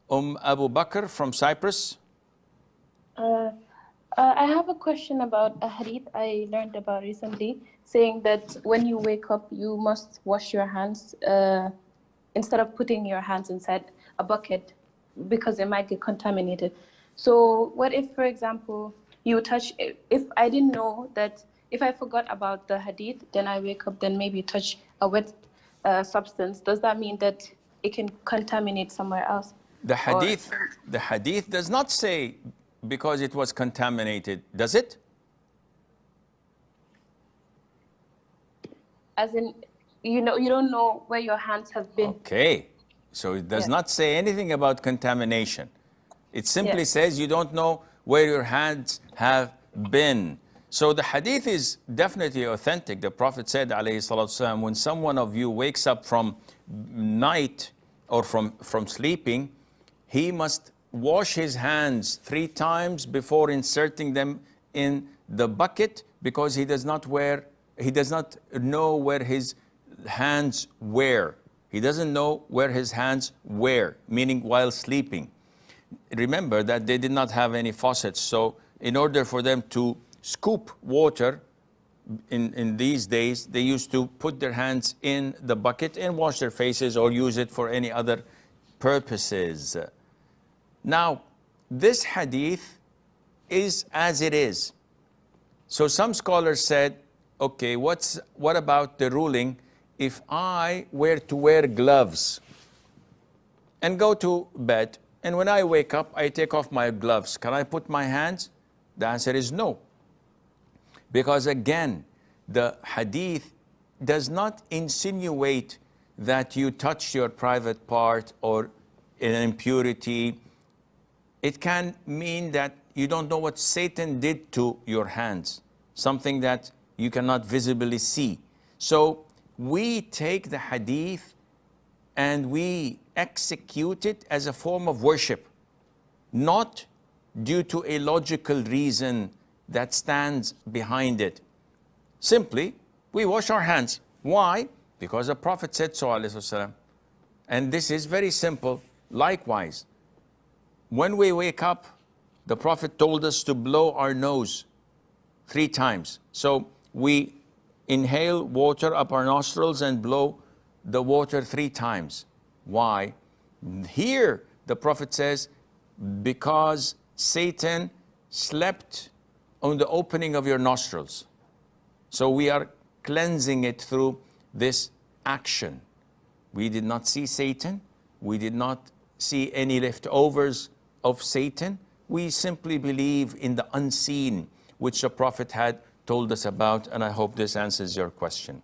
Abu Bakr from Cyprus. I have a question about a hadith I learned about recently, saying that when you wake up, you must wash your hands instead of putting your hands inside a bucket because they might get contaminated. So what if, for example, you touch, if I didn't know that, if I forgot about the hadith, then I wake up, then maybe touch a wet substance, does that mean that it can contaminate somewhere else? The hadith does not say because it was contaminated, does it? As in, you don't know where your hands have been. Okay, so it does not say anything about contamination. It simply says you don't know where your hands have been. So the hadith is definitely authentic. The Prophet said, alayhi salatu wasalam, when someone of you wakes up from night or from sleeping, he must wash his hands 3 times before inserting them in the bucket, because he does not know where his hands were. He doesn't know where his hands were, meaning while sleeping. Remember that they did not have any faucets, so in order for them to scoop water in these days, they used to put their hands in the bucket and wash their faces or use it for any other purposes. Now, this hadith is as it is. So some scholars said, okay, what about the ruling if I were to wear gloves and go to bed, and when I wake up, I take off my gloves, can I put my hands? The answer is no. Because again, the hadith does not insinuate that you touch your private part or an impurity. It can mean that you don't know what Satan did to your hands, something that you cannot visibly see. So we take the hadith and we execute it as a form of worship, not due to a logical reason that stands behind it. Simply, we wash our hands. Why? Because the Prophet said so, alayhi wasallam. And this is very simple. Likewise, when we wake up, the Prophet told us to blow our nose 3 times. So we inhale water up our nostrils and blow the water 3 times. Why? Here the Prophet says, because Satan slept on the opening of your nostrils. So we are cleansing it through this action. We did not see Satan. We did not see any leftovers of Satan. We simply believe in the unseen, which the Prophet had told us about, and I hope this answers your question.